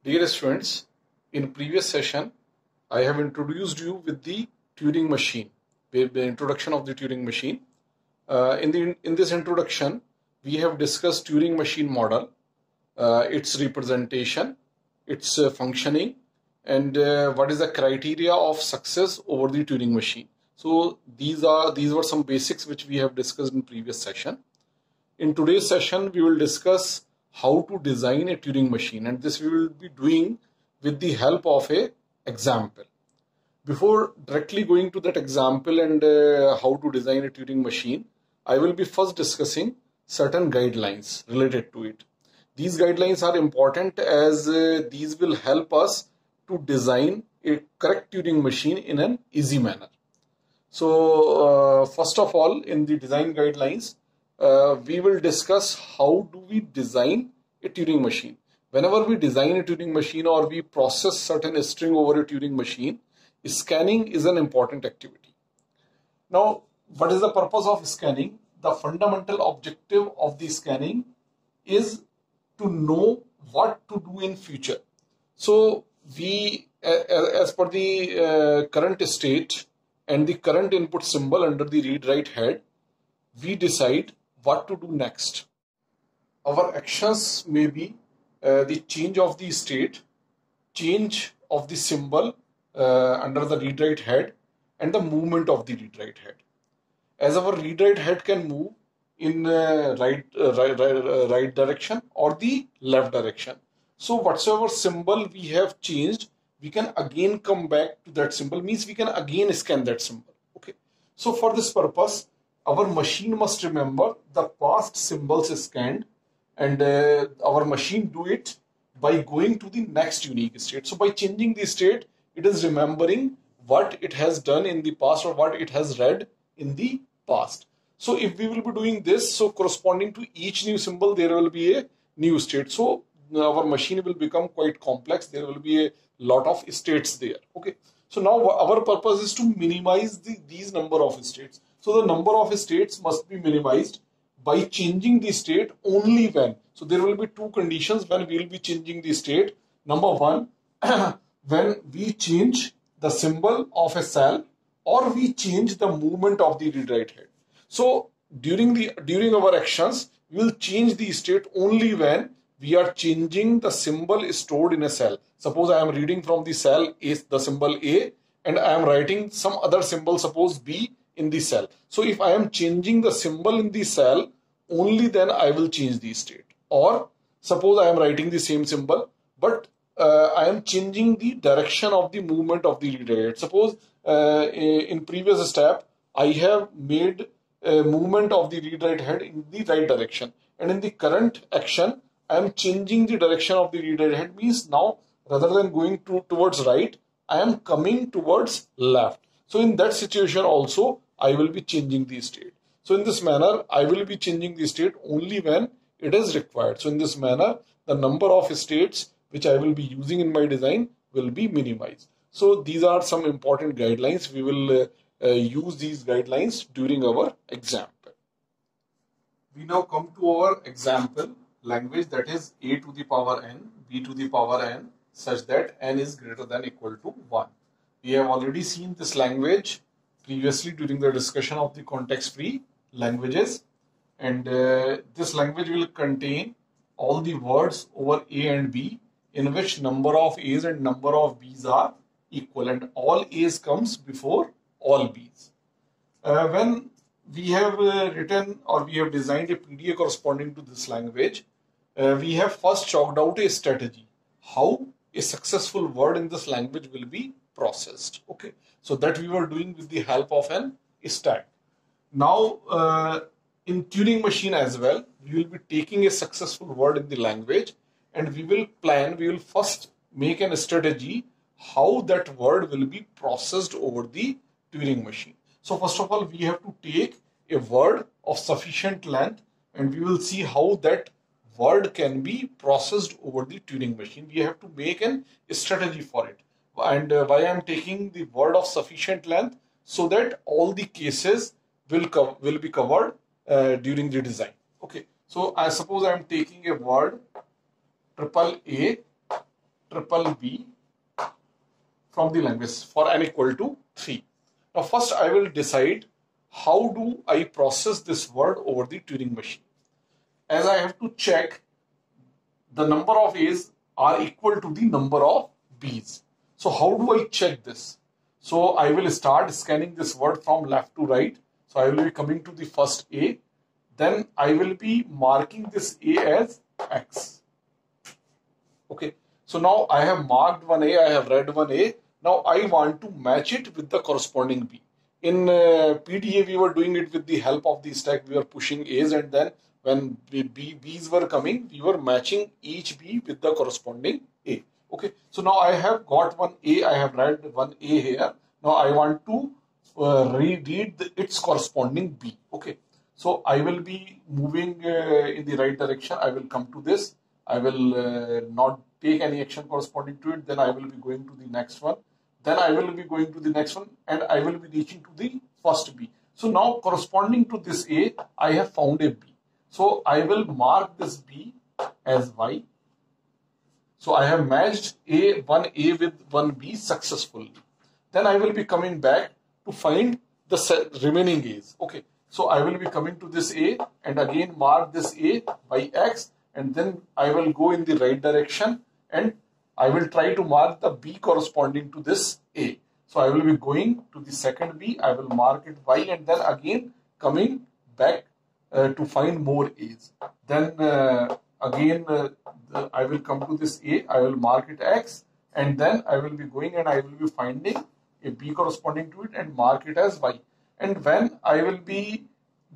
Dear students, in previous session, I have introduced you with the Turing machine, with the introduction of the Turing machine. In this introduction, we have discussed Turing machine model, its representation, its functioning, and what is the criteria of success over the Turing machine. So these were some basics which we have discussed in previous session. In today's session, we will discuss how to design a Turing machine, and this we will be doing with the help of a example. Before directly going to that example and how to design a Turing machine, I will be first discussing certain guidelines related to it. These guidelines are important as these will help us to design a correct Turing machine in an easy manner. So first of all, in the design guidelines, we will discuss how do we design a Turing machine. Whenever we design a Turing machine or we process certain string over a Turing machine, scanning is an important activity. Now, what is the purpose of scanning? The fundamental objective of the scanning is to know what to do in future. So we, as per the current state and the current input symbol under the read-write head, we decide what to do next. Our actions may be the change of the state, change of the symbol under the read-write head, and the movement of the read-write head. As our read-write head can move in right direction or the left direction. So whatsoever symbol we have changed, we can again come back to that symbol, means we can again scan that symbol. Okay. So for this purpose, our machine must remember the past symbols scanned, and our machine do it by going to the next unique state. So by changing the state, it is remembering what it has done in the past or what it has read in the past. So if we will be doing this, so corresponding to each new symbol, there will be a new state. So our machine will become quite complex. There will be a lot of states there. Okay. So now our purpose is to minimize these number of states. So the number of states must be minimized by changing the state only when. So there will be two conditions when we will be changing the state. Number one, when we change the symbol of a cell or we change the movement of the read-write head. So during our actions, we will change the state only when we are changing the symbol stored in a cell. Suppose I am reading from the cell is the symbol A and I am writing some other symbol, suppose B, in the cell. So if I am changing the symbol in the cell, only then I will change the state. Or suppose I am writing the same symbol, but I am changing the direction of the movement of the read-write head. Suppose in previous step, I have made a movement of the read-write head in the right direction. And in the current action, I am changing the direction of the read-write head, means now rather than going towards right, I am coming towards left. So in that situation also, I will be changing the state. So in this manner, I will be changing the state only when it is required. So in this manner, the number of states which I will be using in my design will be minimized. So these are some important guidelines. We will use these guidelines during our example. We now come to our example language, that is a to the power n, b to the power n, such that n is greater than or equal to 1. We have already seen this language previously during the discussion of the context-free languages, and this language will contain all the words over A and B in which number of A's and number of B's are equal, and all A's comes before all B's. When we have written or we have designed a PDA corresponding to this language, we have first chalked out a strategy how a successful word in this language will be processed. Okay, so that we were doing with the help of an stack. Now in Turing machine as well, we will be taking a successful word in the language and we will first make a strategy how that word will be processed over the Turing machine. So first of all, we have to take a word of sufficient length and we will see how that word can be processed over the Turing machine. We have to make a strategy for it. And why I am taking the word of sufficient length, so that all the cases will be covered during the design. Okay, so I suppose I am taking a word AAA triple B from the language for n equal to 3. Now first I will decide how do I process this word over the Turing machine. As I have to check the number of A's are equal to the number of B's. So how do I check this? So I will start scanning this word from left to right. So I will be coming to the first A. Then I will be marking this A as X. Okay. So now I have marked one A, I have read one A. Now I want to match it with the corresponding B. In PDA, we were doing it with the help of the stack. We were pushing A's, and then when B's were coming, we were matching each B with the corresponding A. Okay, so now I have got one A, I have read one A here. Now I want to read its corresponding B. Okay, so I will be moving in the right direction. I will come to this. I will not take any action corresponding to it. Then I will be going to the next one. Then I will be going to the next one, and I will be reaching to the first B. So now corresponding to this A, I have found a B. So I will mark this B as Y. So I have matched one A with one B successfully. Then I will be coming back to find the remaining A's. Okay. So I will be coming to this A and again mark this A by X, and then I will go in the right direction and I will try to mark the B corresponding to this A. So I will be going to the second B, I will mark it Y, and then again coming back to find more A's. Then I will come to this A, I will mark it X, and then I will be going and I will be finding a B corresponding to it and mark it as Y. And when I will be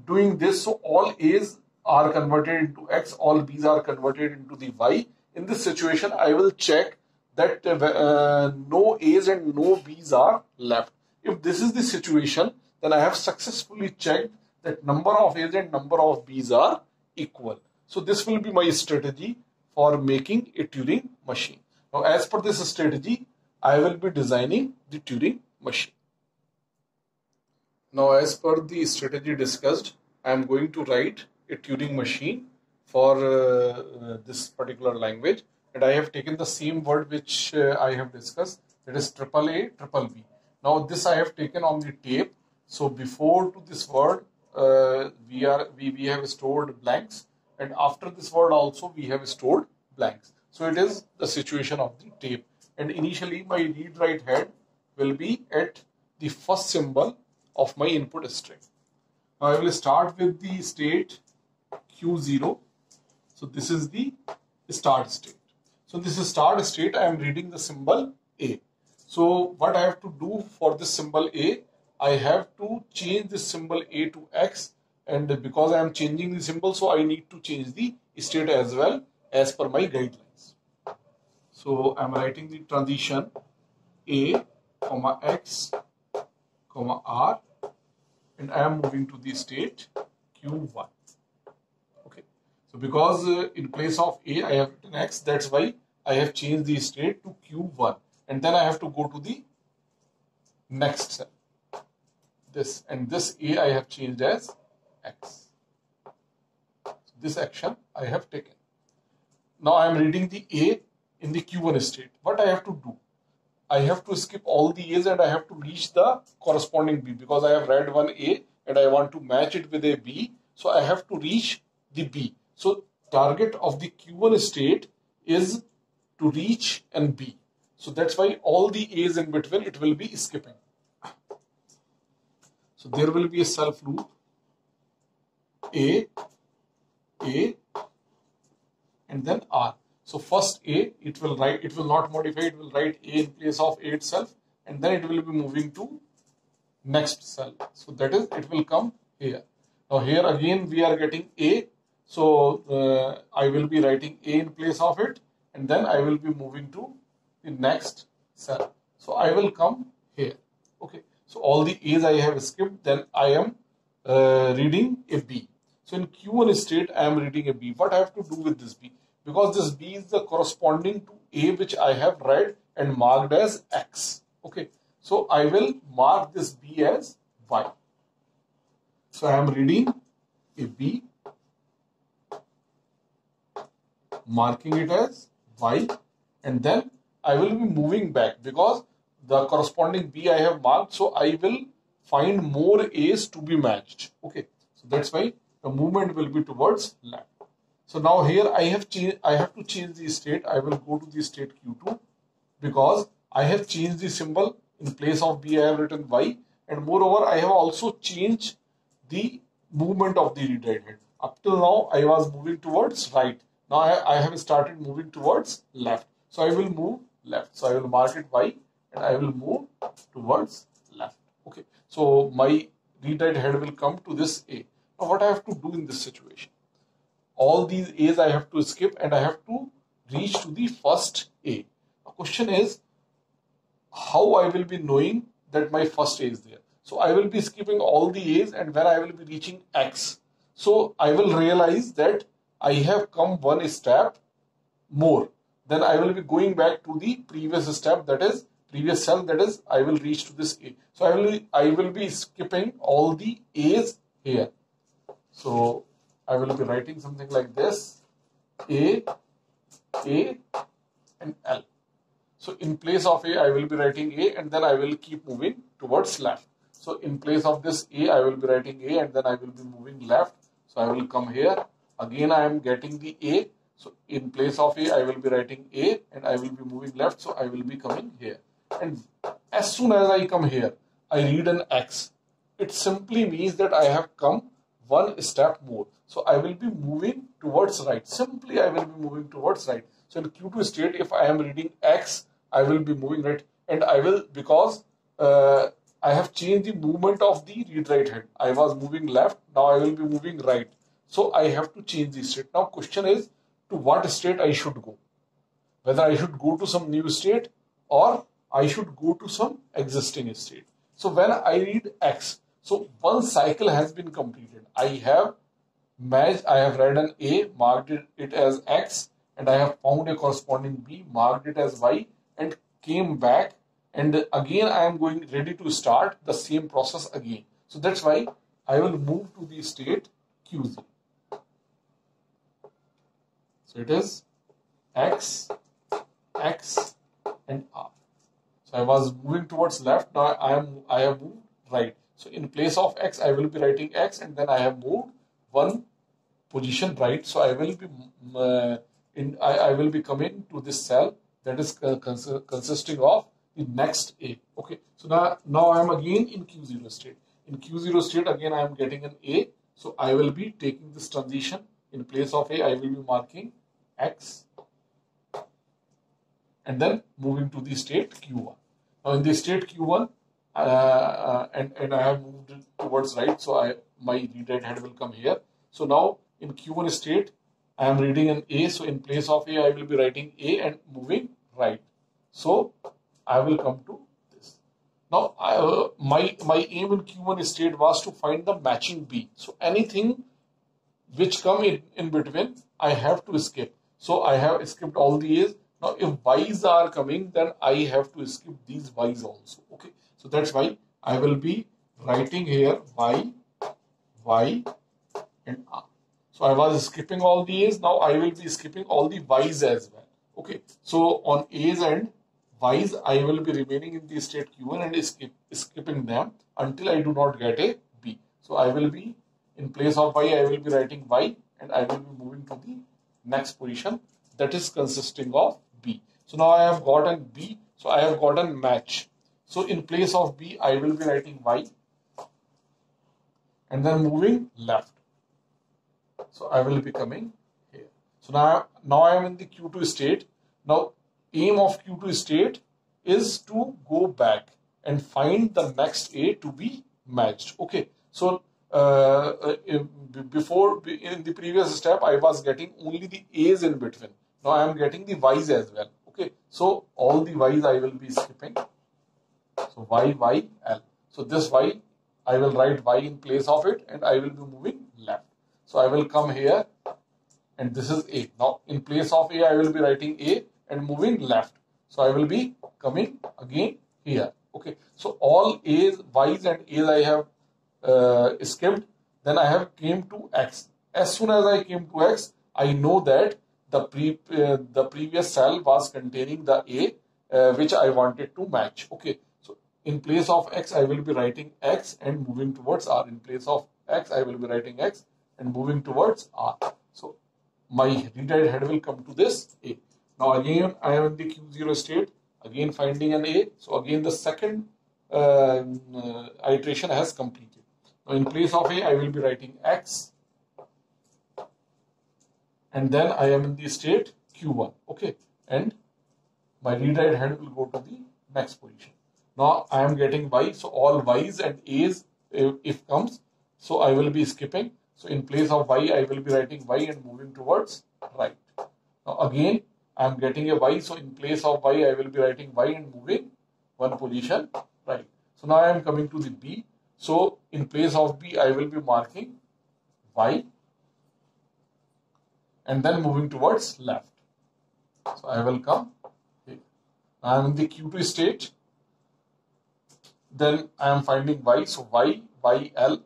doing this, so all A's are converted into X, all B's are converted into the Y. In this situation, I will check that no A's and no B's are left. If this is the situation, then I have successfully checked that number of A's and number of B's are equal. So this will be my strategy for making a Turing machine. Now, as per this strategy, I will be designing the Turing machine. Now, as per the strategy discussed, I am going to write a Turing machine for this particular language, and I have taken the same word which I have discussed, that is triple A, triple B. Now this I have taken on the tape. So before to this word we have stored blanks, and after this word also we have stored blanks. So it is the situation of the tape, and initially my read write head will be at the first symbol of my input string. Now I will start with the state Q0. So this is the start state. So this is start state. I am reading the symbol A. So what I have to do for this symbol A, I have to change this symbol A to X, and because I am changing the symbol, so I need to change the state as well as per my guidelines. So I am writing the transition A, X, R, and I am moving to the state Q1. So because in place of A I have written X, that's why I have changed the state to Q1, and then I have to go to the next cell. This and this A I have changed as X. So this action I have taken. Now I am reading the A in the Q1 state. What I have to do? I have to skip all the A's and I have to reach the corresponding B, because I have read one A and I want to match it with a B. So I have to reach the B. So target of the Q1 state is to reach an B. So that's why all the A's in between it will be skipping. So there will be a self loop A, and then R. So first A, it will not modify, it will write A in place of A itself, and then it will be moving to next cell. So that is, it will come here. Now here again we are getting A. So I will be writing A in place of it, and then I will be moving to the next cell. So I will come here. Okay. So all the A's I have skipped, then I am reading a B. So in Q1 state, I am reading a B. What I have to do with this B? Because this B is the corresponding to A which I have read and marked as X. Okay. So I will mark this B as Y. So I am reading a B, marking it as Y, and then I will be moving back because the corresponding B I have marked. So I will find more A's to be matched. Okay, so that's why the movement will be towards left. So now here I have to change the state. I will go to the state Q2 because I have changed the symbol. In place of B I have written Y, and moreover I have also changed the movement of the read-write head. Up till now I was moving towards right. Now I have started moving towards left. So I will move left. So I will mark it Y and I will move towards left. Okay. So my read-write head will come to this A. Now what I have to do in this situation? All these A's I have to skip and I have to reach to the first A. The question is, how I will be knowing that my first A is there? So I will be skipping all the A's, and when I will be reaching X, so I will realize that I have come one step more. Then I will be going back to the previous step, that is previous cell, that is I will reach to this A. So I will be skipping all the A's here. So I will be writing something like this: A, and L. So in place of A, I will be writing A, and then I will keep moving towards left. So in place of this A, I will be writing A, and then I will be moving left. So I will come here. Again, I am getting the A. So in place of A, I will be writing A, and I will be moving left. So I will be coming here. And as soon as I come here, I read an X. It simply means that I have come one step more. So I will be moving towards right. Simply I will be moving towards right. So in Q2 state, if I am reading X, I will be moving right, and I will, because I have changed the movement of the read-write head. I was moving left, now I will be moving right. So I have to change the state. Now question is, to what state I should go? Whether I should go to some new state or I should go to some existing state. So when I read X, so one cycle has been completed. I have matched, I have read an A, marked it as X, and I have found a corresponding B, marked it as Y, and came back, and again I am going ready to start the same process again. So that's why I will move to the state QZ. So it is X, X, and R. So I was moving towards left, now I have moved right. So in place of X, I will be writing X, and then I have moved one position right. So I will be I will be coming to this cell that is consisting of the next A. Okay. So now I am again in Q0 state. In Q0 state again I am getting an A. So I will be taking this transition. In place of A, I will be marking X, and then moving to the state Q1. Now in the state Q1, and I have moved towards right, so my read-write head will come here. So now in Q1 state, I am reading an A, so in place of A, I will be writing A and moving right. So I will come to this. Now my aim in Q1 state was to find the matching B. So anything which come in between, I have to skip. So I have skipped all the A's. Now if Y's are coming, then I have to skip these Y's also. Okay. So that's why I will be writing here Y, Y, and R. So I was skipping all the A's. Now I will be skipping all the Y's as well. Okay. So on A's and Y's, I will be remaining in the state Q1 and skipping them until I do not get a B. So I will be, in place of Y, I will be writing Y, and I will be moving to the next position that is consisting of B. So now I have gotten B. So I have gotten match. So in place of B, I will be writing Y and then moving left. So I will be coming here. So now I am in the Q2 state. Now aim of Q2 state is to go back and find the next A to be matched. Okay. So before, in the previous step, I was getting only the A's in between. Now I am getting the Y's as well. Okay. So all the Y's I will be skipping. So Y, Y, L. So this Y, I will write Y in place of it, and I will be moving left. So I will come here, and this is A. Now in place of A, I will be writing A and moving left. So I will be coming again here. Okay. So all A's, Y's, and A's I have skipped. Then I have came to X. As soon as I came to X, I know that the previous cell was containing the A, which I wanted to match. Okay, so in place of X, I will be writing X and moving towards R. In place of X, I will be writing X and moving towards R. So my read-write head will come to this A. Now again, I am in the Q0 state, again finding an A. So again, the second iteration has completed. Now in place of A, I will be writing X, and then I am in the state Q1. Okay, and my read-write head will go to the next position. Now I am getting Y, so all Y's and A's if comes, so I will be skipping. So in place of Y, I will be writing Y and moving towards right. Now again, I am getting a Y, so in place of Y, I will be writing Y and moving one position right. So now I am coming to the B. So in place of B, I will be marking Y and then moving towards left. So I will come here. I am in the Q2 state. Then I am finding Y. So Y, YL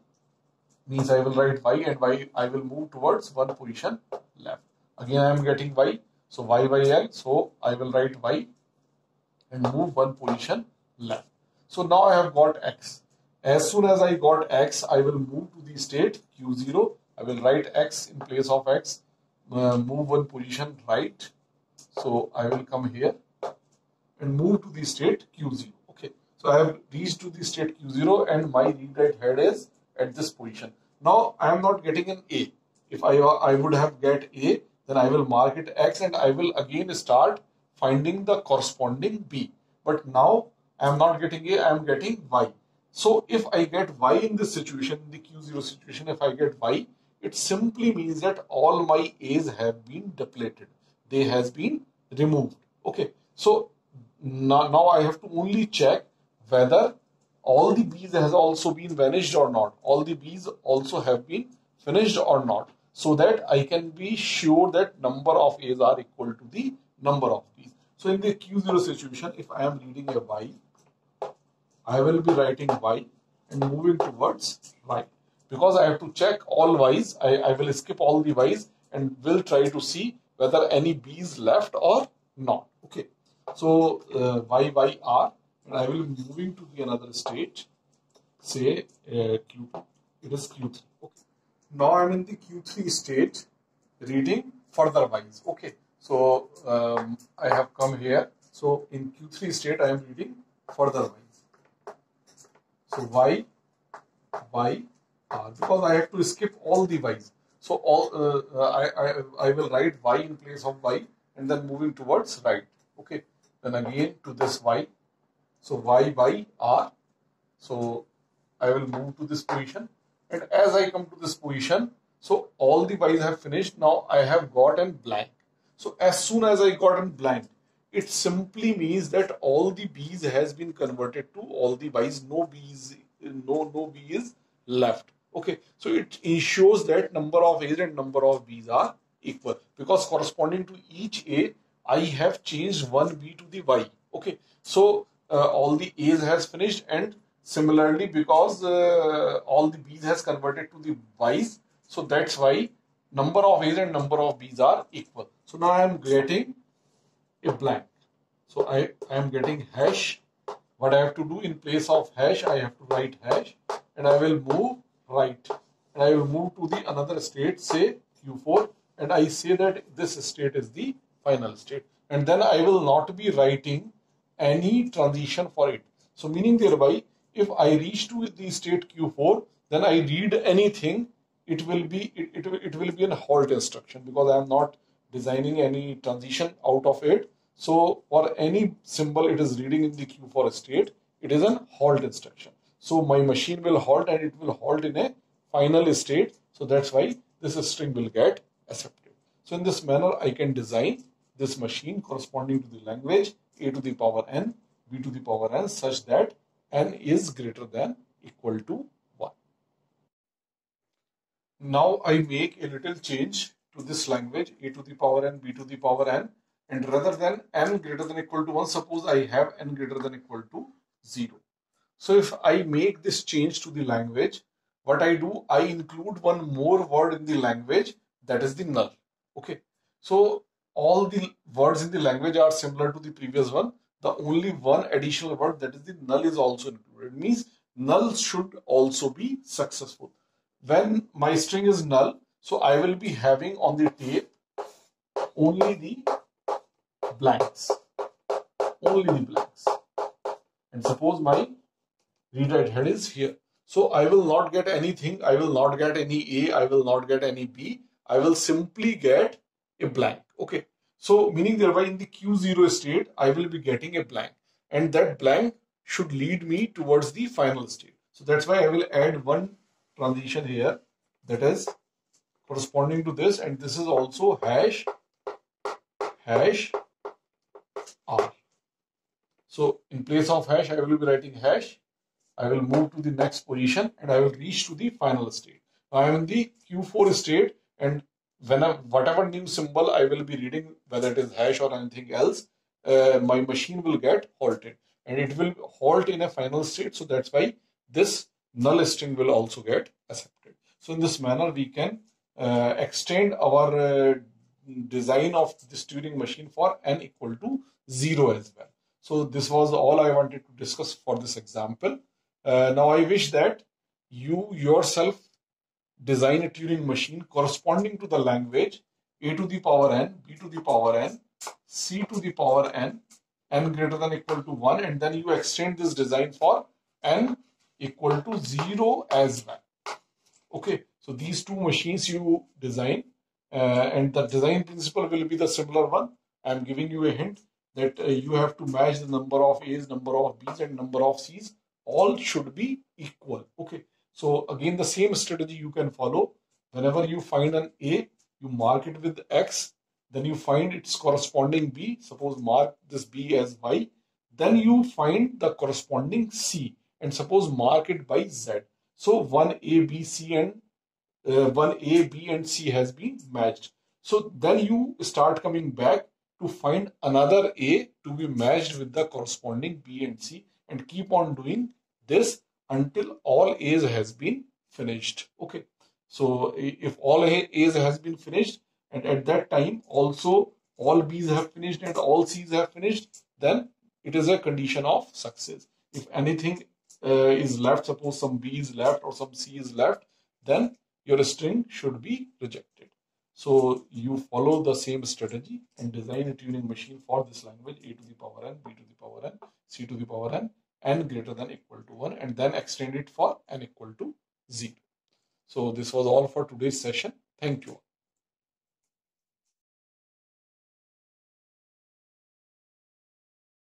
means I will write Y and Y, I will move towards one position left. Again, I am getting Y. So YYL. So I will write Y and move one position left. So now I have got X. As soon as I got X, I will move to the state Q0. I will write X in place of X, move one position right. So I will come here and move to the state Q0. Okay. So I have reached to the state Q0 and my read-write head is at this position. Now I am not getting an A. If I would have get A, then I will mark it X and I will again start finding the corresponding B. But now I am not getting A, I am getting Y. So if I get Y in this situation, in the Q0 situation, if I get Y, it simply means that all my A's have been depleted. They has been removed. Okay. So now I have to only check whether all the B's has also been vanished or not. All the B's also have been finished or not. So that I can be sure that number of A's are equal to the number of B's. So in the Q0 situation, if I am reading a Y, I will be writing Y and moving towards right. Because I have to check all Y's, I will skip all the Y's and will try to see whether any B's left or not. Okay. So YYR, and I will be moving to the another state, say Q2. It is Q3. Okay. Now I am in the Q3 state, reading further Y's. Okay. So I have come here. So in Q3 state, I am reading further Y's. So Y, Y, R, because I have to skip all the Y's. So all I will write Y in place of Y and then moving towards right. Okay. Then again to this Y. So Y, Y, R. So I will move to this position. And as I come to this position, so all the Y's have finished. Now I have got an blank. So as soon as I got an blank, it simply means that all the B's has been converted to all the Y's. No B's, no B is left. Okay. So it ensures that number of A's and number of B's are equal, because corresponding to each A, I have changed one B to the Y. Okay. So all the A's has finished, and similarly because all the B's has converted to the Y's, so that's why number of A's and number of B's are equal. So now I am getting a blank. So I am getting hash. What I have to do in place of hash, I have to write hash, and I will move right. And I will move to the another state, say Q4, and I say that this state is the final state. And then I will not be writing any transition for it. So meaning thereby, if I reach to the state Q4, then I read anything, it will be an halt instruction, because I am not designing any transition out of it. So for any symbol it is reading in the Q4 state, it is an halt instruction. So my machine will halt, and it will halt in a final state. So that's why this string will get accepted. So in this manner, I can design this machine corresponding to the language A to the power n, B to the power n, such that n is greater than equal to 1. Now I make a little change to this language A to the power n, B to the power n, and rather than n greater than equal to 1, suppose I have n greater than equal to 0. So if I make this change to the language, what I do, I include one more word in the language, that is the null. Okay. So all the words in the language are similar to the previous one. the only one additional word, that is the null, is also included. It means null should also be successful. When my string is null, so I will be having on the tape only the blanks. Only the blanks. And suppose my read-write head is here. So I will not get anything. I will not get any A. I will not get any B. I will simply get a blank. Okay. So meaning thereby in the Q0 state, I will be getting a blank. And that blank should lead me towards the final state. So that's why I will add one transition here that is corresponding to this. And this is also hash R. So in place of hash, I will be writing hash. I will move to the next position and I will reach to the final state. Now I am in the Q4 state, and whatever new symbol I will be reading, whether it is hash or anything else, my machine will get halted and it will halt in a final state. So that's why this null string will also get accepted. So in this manner, we can extend our design of this Turing machine for n equal to 0 as well. So this was all I wanted to discuss for this example. Now I wish that you yourself design a Turing machine corresponding to the language a to the power n, b to the power n, c to the power n, n greater than equal to 1, and then you extend this design for n equal to 0 as well. Okay, so these two machines you design, and the design principle will be the similar one. I am giving you a hint that you have to match the number of A's, number of B's, and number of C's. All should be equal. Okay, so again the same strategy you can follow. Whenever you find an A, you mark it with X, then you find its corresponding B. Suppose mark this B as Y, then you find the corresponding C, and suppose mark it by Z. So one A, B, C, and one A, B, and C has been matched. So then you start coming back to find another A to be matched with the corresponding B and C, and keep on doing this until all A's has been finished. Okay, so if all A's has been finished, and at that time also all B's have finished and all C's have finished, then it is a condition of success. If anything is left, suppose some B is left or some C is left, then your string should be rejected. So you follow the same strategy and design a Turing machine for this language a to the power n, b to the power n, c to the power n, n greater than equal to 1, and then extend it for n equal to 0. So this was all for today's session. Thank you.